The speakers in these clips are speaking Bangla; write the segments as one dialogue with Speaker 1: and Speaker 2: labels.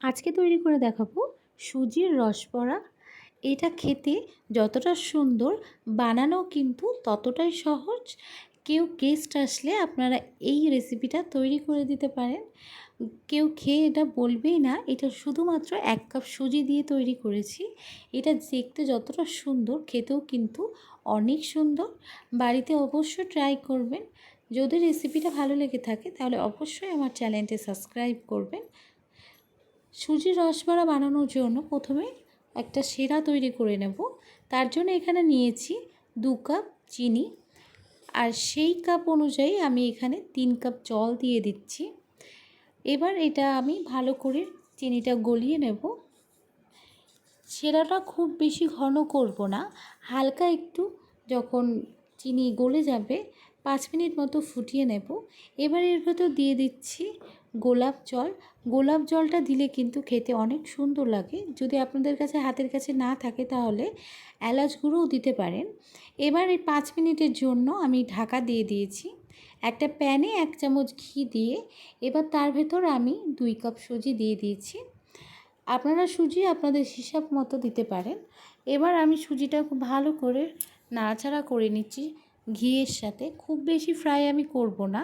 Speaker 1: আজকে তৈরি করে দেখাবো সুজির রসবড়া। এটা খেতে যতটা সুন্দর, বানানো কিন্তু ততটাই সহজ। কেউ গেস্ট আসলে আপনারা এই রেসিপিটা তৈরি করে দিতে পারেন। কেউ খেয়ে এটা বলবেই না এটা শুধুমাত্র 1 কাপ সুজি দিয়ে তৈরি করেছি। এটা দেখতে যতটা সুন্দর, খেতেও কিন্তু অনেক সুন্দর। বাড়িতে অবশ্যই ট্রাই করবেন। যদি রেসিপিটা ভালো লেগে থাকে তাহলে অবশ্যই আমার চ্যানেলটি সাবস্ক্রাইব করবেন। সুজির রসবড়া বানানোর জন্য প্রথমে একটা শিরা তৈরি করে নেব। তার জন্য এখানে নিয়েছি 2 কাপ চিনি, আর সেই কাপ অনুযায়ী আমি এখানে 3 কাপ জল দিয়ে দিচ্ছি। এবার এটা আমি ভালো করে চিনিটা গলিয়ে নেব। শিরাটা খুব বেশি ঘন করব না, হালকা একটু যখন চিনি গলে যাবে 5 মিনিট মতো ফুটিয়ে নেব। এবার এর ভেতর দিয়ে দিচ্ছি গোলাপ জল। গোলাপ জলটা দিলে কিন্তু খেতে অনেক সুন্দর লাগে। যদি আপনাদের কাছে হাতের কাছে না থাকে তাহলে এলাচ গুঁড়োও দিতে পারেন। এবার এই 5 মিনিটের জন্য আমি ঢাকা দিয়ে দিয়েছি। একটা প্যানে 1 চামচ ঘি দিয়ে এবার তার ভেতর আমি 2 কাপ সুজি দিয়ে দিয়েছি। আপনারা সুজি আপনাদের হিসাব মতো দিতে পারেন। এবার আমি সুজিটা খুব ভালো করে নাড়াচাড়া করে নিচ্ছি ঘিয়ের সাথে। খুব বেশি ফ্রাই আমি করব না,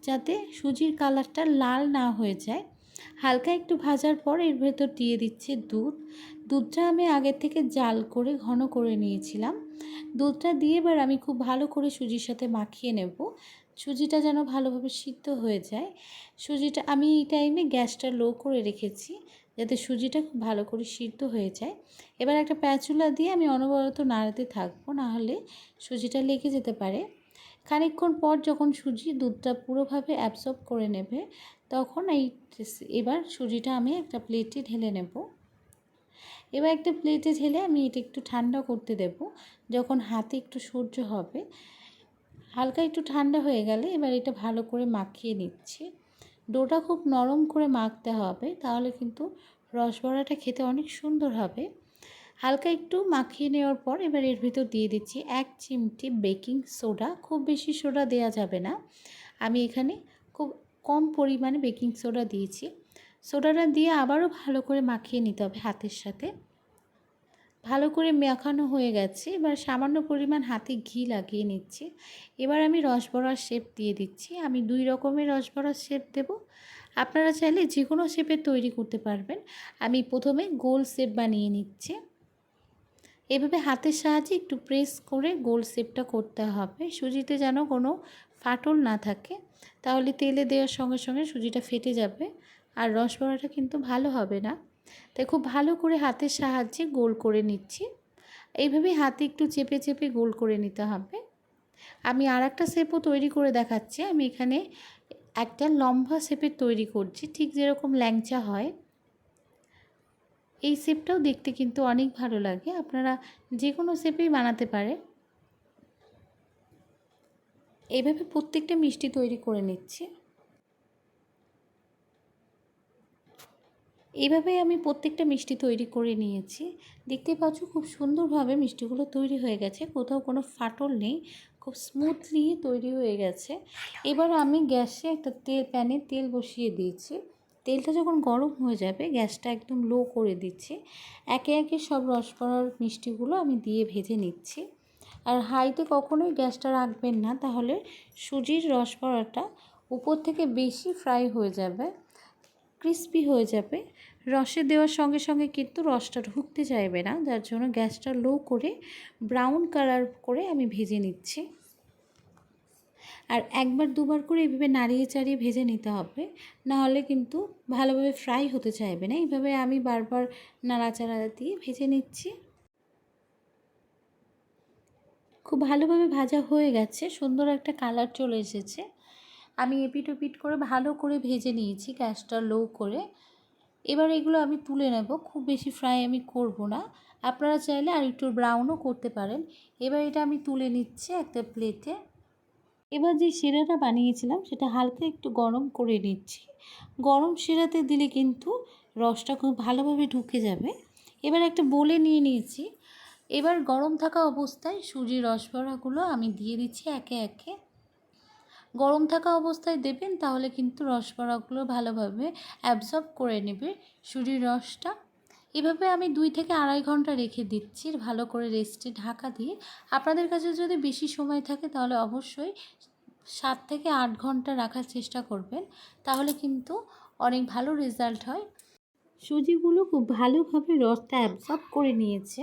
Speaker 1: যাতে সুজির কালারটা লাল না হয়ে যায়। হালকা একটু ভাজার পর এর ভেতর দিয়ে দিচ্ছি দুধ। দুধটা আমি আগের থেকে জাল করে ঘন করে নিয়েছিলাম। দুধটা দিয়ে এবার আমি খুব ভালো করে সুজির সাথে মাখিয়ে নেব। সুজিটা যেন ভালোভাবে সিদ্ধ হয়ে যায়। সুজিটা আমি এই টাইমে গ্যাসটা লো করে রেখেছি, যাতে সুজিটা খুব ভালো করে সিদ্ধ হয়ে যায়। এবার একটা প্যাচুলা দিয়ে আমি অনবরত নাড়াতে থাকবো, নাহলে সুজিটা লেগে যেতে পারে। খানিকক্ষণ পর যখন সুজি দুধটা পুরোভাবে অ্যাবসর্ব করে নেবে, তখন এবার সুজিটা আমি একটা প্লেটে ঢেলে নেব। এবার একটা প্লেটে ঢেলে আমি এটা একটু ঠান্ডা করতে দেব। যখন হাতে একটু সহ্য হবে, হালকা একটু ঠান্ডা হয়ে গেলে এবার এটা ভালো করে মাখিয়ে নিচ্ছি। ডোটা খুব নরম করে মাখতে হবে, তাহলে কিন্তু রসবড়াটা খেতে অনেক সুন্দর হবে। হালকা একটু মাখিয়ে নেওয়ার পর এবার এর ভিতর দিয়ে দিচ্ছি 1 চিমটি বেকিং সোডা। খুব বেশি সোডা দেওয়া যাবে না, আমি এখানে খুব কম পরিমাণে বেকিং সোডা দিয়েছি। সোডাটা দিয়ে আবারও ভালো করে মাখিয়ে নিতে হবে হাতের সাথে। ভালো করে মাখানো হয়ে গেছে। এবার সামান্য পরিমাণ হাতে ঘি লাগিয়ে নিচ্ছি। এবার আমি রসবড়ার শেপ দিয়ে দিচ্ছি। আমি 2 রকমের রসবড়ার শেপ দেব। আপনারা চাইলে যে কোনো শেপের তৈরি করতে পারবেন। আমি প্রথমে গোল শেপ বানিয়ে নিচ্ছি। এভাবে হাতের সাহায্যে একটু প্রেস করে গোল শেপটা করতে হবে। সুজিতে যেন কোনো ফাটল না থাকে, তাহলে তেলে দেওয়ার সঙ্গে সঙ্গে সুজিটা ফেটে যাবে আর রসবড়াটা কিন্তু ভালো হবে না। তাই খুব ভালো করে হাতের সাহায্যে গোল করে নিচ্ছি। এইভাবে হাতে একটু চেপে চেপে গোল করে নিতে হবে। আমি আর একটা শেপও তৈরি করে দেখাচ্ছি। আমি এখানে একটা লম্বা শেপের তৈরি করছি, ঠিক যেরকম ল্যাংচা হয়। এই শেপটাও দেখতে কিন্তু অনেক ভালো লাগে। আপনারা যে কোনো শেপেই বানাতে পারেন। এইভাবে প্রত্যেকটা মিষ্টি তৈরি করে নিচ্ছি। এইভাবে আমি প্রত্যেকটা মিষ্টি তৈরি করে নিয়েছি। দেখতেই পাচ্ছ খুব সুন্দরভাবে মিষ্টিগুলো তৈরি হয়ে গেছে, কোথাও কোনো ফাটল নেই, খুব স্মুথলি তৈরি হয়ে গেছে। এবার আমি গ্যাসে একটা প্যানে তেল বসিয়ে দিয়েছি। তেলটা যখন গরম হয়ে যাবে গ্যাসটা একদম লো করে দিচ্ছি। একে একে সব রসবড়ার মিষ্টিগুলো আমি দিয়ে ভেজে নিচ্ছি। আর হাইতে কখনোই গ্যাসটা রাখবেন না, তাহলে সুজির রসবড়াটা উপর থেকে বেশি ফ্রাই হয়ে যাবে, ক্রিস্পি হয়ে যাবে। রসে দেওয়ার সঙ্গে সঙ্গে কিন্তু রসটা ঢুকতে চাইবে না, যার জন্য গ্যাসটা লো করে ব্রাউন কালার করে আমি ভেজে নিচ্ছি। আর একবার দুবার করে এইভাবে নাড়িয়ে চাড়িয়ে ভেজে নিতে হবে, নাহলে কিন্তু ভালোভাবে ফ্রাই হতে চাইবে না। এইভাবে আমি বারবার নাড়াচাড়া দিয়ে ভেজে নিচ্ছি। খুব ভালোভাবে ভাজা হয়ে গেছে, সুন্দর একটা কালার চলে এসেছে। আমি এপিট ওপিট করে ভালো করে ভেজে নিয়েছি গ্যাসটা লো করে। এবার এগুলো আমি তুলে নেব। খুব বেশি ফ্রাই আমি করব না, আপনারা চাইলে আর একটু ব্রাউনও করতে পারেন। এবার এটা আমি তুলে নিচ্ছি একটা প্লেটে। এবার যে শিরাটা বানিয়েছিলাম সেটা হালকা একটু গরম করে নিচ্ছি। গরম শিরাতে দিলে কিন্তু রসটা খুব ভালোভাবে ঢুকে যাবে। এবার একটা বোলে নিয়ে নিয়েছি। এবার গরম থাকা অবস্থায় সুজির রসবড়াগুলো আমি দিয়ে দিচ্ছি একে একে। গরম থাকা অবস্থায় দেবেন, তাহলে কিন্তু রসবড়াগুলো ভালোভাবে অ্যাবজর্ব করে নেবে সুজির রসটা। এভাবে আমি 2 থেকে আড়াই ঘন্টা রেখে দিচ্ছি ভালো করে রেস্টে ঢাকা দিয়ে। আপনাদের কাছে যদি বেশি সময় থাকে তাহলে অবশ্যই 7 থেকে 8 ঘন্টা রাখার চেষ্টা করবেন, তাহলে কিন্তু অনেক ভালো রেজাল্ট হয়। সুজিগুলো খুব ভালোভাবে রসটা অ্যাবজর্ব করে নিয়েছে,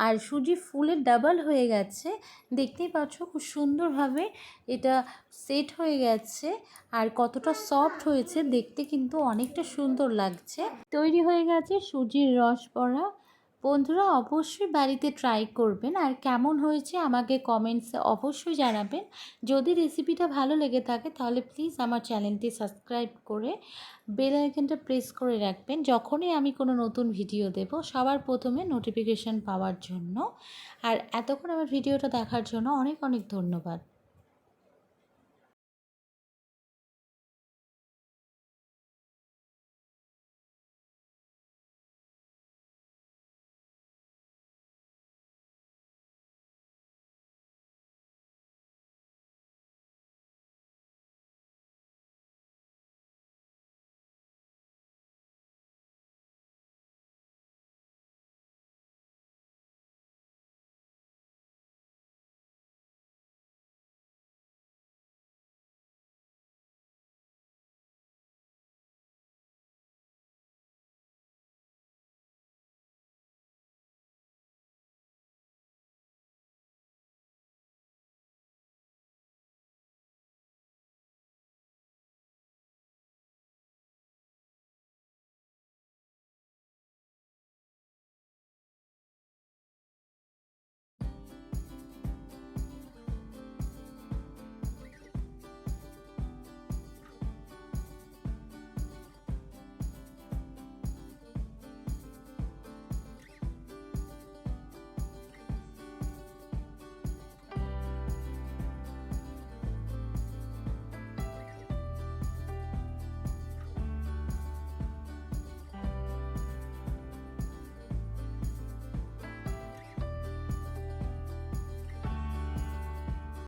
Speaker 1: আর সুজি ফুলে ডাবল হয়ে গেছে। দেখতেই পাচ্ছ খুব সুন্দরভাবে এটা সেট হয়ে গেছে, আর কতটা সফট হয়েছে দেখতে কিন্তু অনেকটা সুন্দর লাগছে। তৈরি হয়ে গেছে সুজির রসবড়া। বন্ধুরা অবশ্যই বাড়িতে ট্রাই করবেন, আর কেমন হয়েছে আমাকে কমেন্টসে অবশ্যই জানাবেন। যদি রেসিপিটা ভালো লেগে থাকে তাহলে প্লিজ আমার চ্যানেলটি সাবস্ক্রাইব করে বেল আইকনটা প্রেস করে রাখবেন, যখনই আমি কোনো নতুন ভিডিও দেব সবার প্রথমে নোটিফিকেশান পাওয়ার জন্য। আর এতক্ষণ আমার ভিডিওটা দেখার জন্য অনেক অনেক ধন্যবাদ।